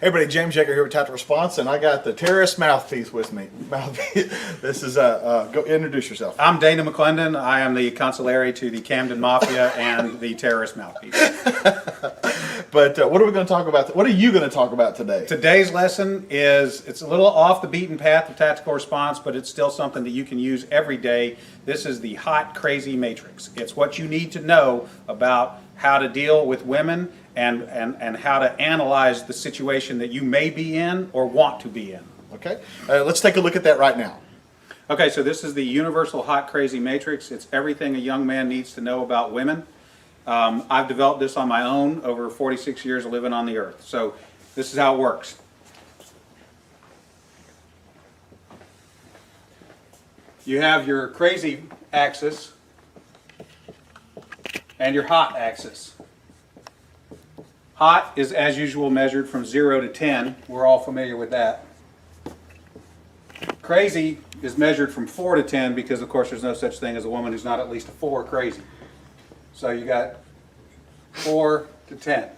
Hey everybody, James Yeager here with Tactical Response, and I got the terrorist mouthpiece with me. Mouthpiece. This is go introduce yourself. I'm Dana McClendon. I am the consigliere to the Camden Mafia and the terrorist mouthpiece. But what are we going to talk about? What are you going to talk about today? Today's lesson it's a little off the beaten path of tactical response, but it's still something that you can use every day. This is the hot, crazy matrix. It's what you need to know about how to deal with women and how to analyze the situation that you may be in or want to be in. Okay, let's take a look at that right now. Okay, so this is the universal hot, crazy matrix. It's everything a young man needs to know about women. I've developed this on my own over 46 years of living on the earth. So this is how it works. You have your crazy axis and your hot axis. Hot is, as usual, measured from 0 to 10. We're all familiar with that. Crazy is measured from 4 to 10 because, of course, there's no such thing as a woman who's not at least a 4 crazy. So you got 4 to 10.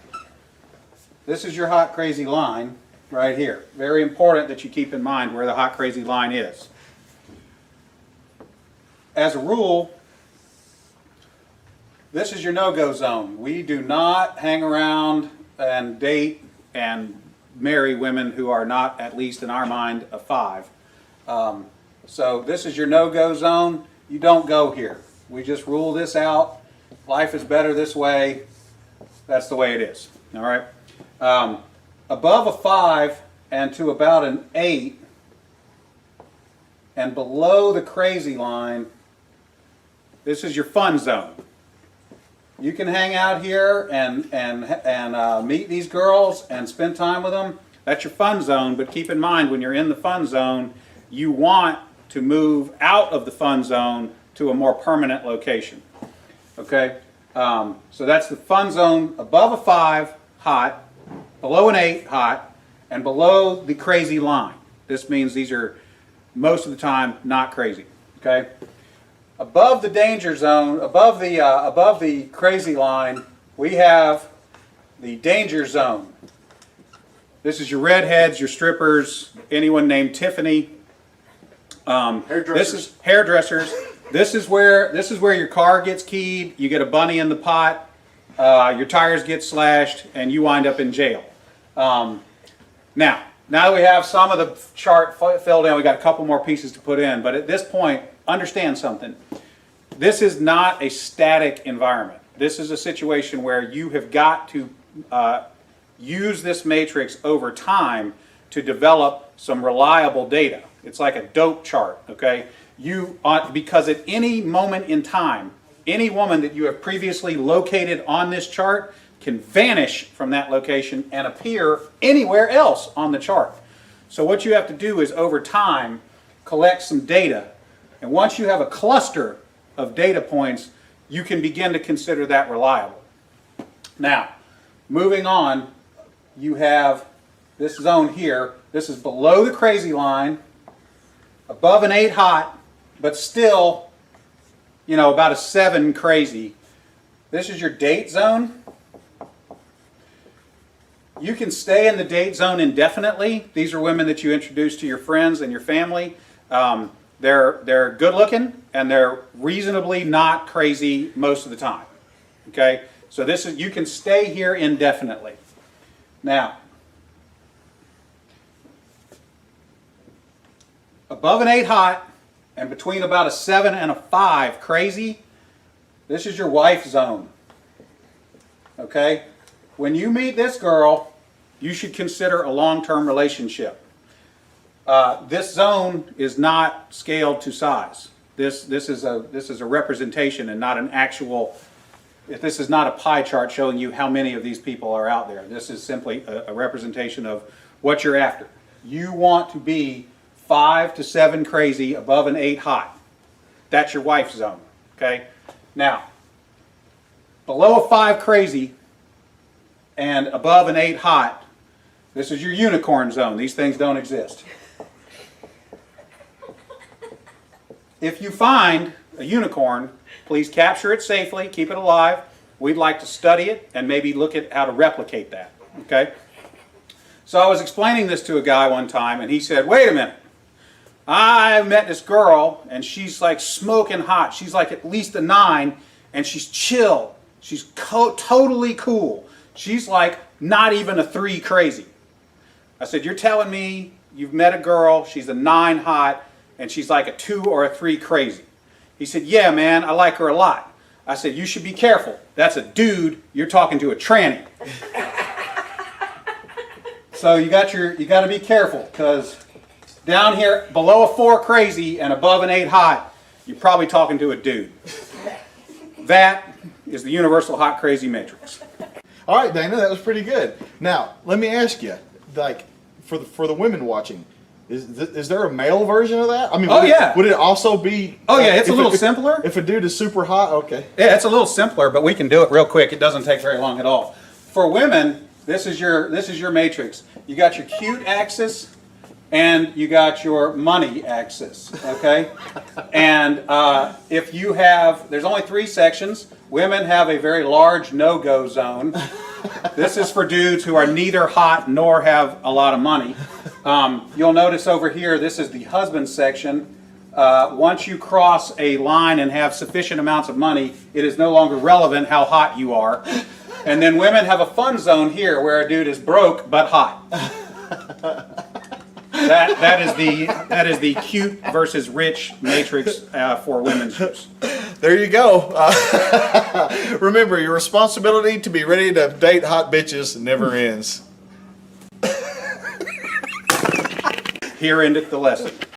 This is your hot, crazy line right here. Very important that you keep in mind where the hot, crazy line is. As a rule, this is your no-go zone. We do not hang around and date and marry women who are not, at least in our mind, a 5. So this is your no-go zone. You don't go here. We just rule this out. Life is better this way. That's the way it is. All right. Above a 5 and to about an 8 and below the crazy line, this is your fun zone. You can hang out here and meet these girls and spend time with them. That's your fun zone, but keep in mind when you're in the fun zone, you want to move out of the fun zone to a more permanent location. Okay? So that's the fun zone above a 5, hot, below an 8, hot, and below the crazy line. This means these are most of the time not crazy. Okay? Above the danger zone, above the crazy line, we have the danger zone. This is your redheads, your strippers, anyone named Tiffany. This is hairdressers. This is where your car gets keyed. You get a bunny in the pot. Your tires get slashed, and you wind up in jail. Now that we have some of the chart filled in, we got a couple more pieces to put in. But at this point, understand something. This is not a static environment. This is a situation where you have got to use this matrix over time to develop some reliable data. It's like a dope chart, okay? Because at any moment in time, any woman that you have previously located on this chart can vanish from that location and appear anywhere else on the chart. So what you have to do is over time collect some data. And once you have a cluster of data points, you can begin to consider that reliable. Now, moving on, you have this zone here. This is below the crazy line, above an 8 hot, but still, about a 7 crazy. This is your date zone. You can stay in the date zone indefinitely. These are women that you introduce to your friends and your family. They're good looking and they're reasonably not crazy most of the time. Okay? So you can stay here indefinitely. Now, above an 8 hot and between about a 7 and a 5 crazy, this is your wife zone. Okay? When you meet this girl, you should consider a long-term relationship. This zone is not scaled to size. This is a representation and not an actual. This is not a pie chart showing you how many of these people are out there. This is simply a representation of what you're after. You want to be 5 to 7 crazy, above an 8 hot. That's your wife zone. Okay. Now, below a 5 crazy and above an 8 hot, this is your unicorn zone. These things don't exist. If you find a unicorn, please capture it safely, keep it alive. We'd like to study it and maybe look at how to replicate that. Okay? So I was explaining this to a guy one time, and he said, wait a minute. I met this girl, and she's like smoking hot. She's like at least a 9, and she's chill. She's totally cool. She's like not even a 3 crazy. I said, you're telling me you've met a girl, she's a 9 hot, and she's like a 2 or a 3 crazy? He said, yeah, man, I like her a lot. I said, you should be careful. That's a dude. You're talking to a tranny. So you got to be careful, because down here below a 4 crazy and above an 8 hot, you're probably talking to a dude. That is the universal hot crazy matrix. All right, Dana, that was pretty good. Now, let me ask you, like, for the women watching, is there a male version of that? I mean, would it also be? Oh yeah, it's a little simpler. If a dude is super hot, okay. Yeah, it's a little simpler, but we can do it real quick. It doesn't take very long at all. For women, this is your matrix. You got your cute axis, and you got your money axis. Okay, and if you have, there's only 3 sections. Women have a very large no-go zone. This is for dudes who are neither hot nor have a lot of money. You'll notice over here, this is the husband section. Once you cross a line and have sufficient amounts of money, it is no longer relevant how hot you are. And then women have a fun zone here where a dude is broke but hot. That is the cute versus rich matrix for women's use. There you go. Remember, your responsibility to be ready to date hot bitches never ends. Here endeth the lesson.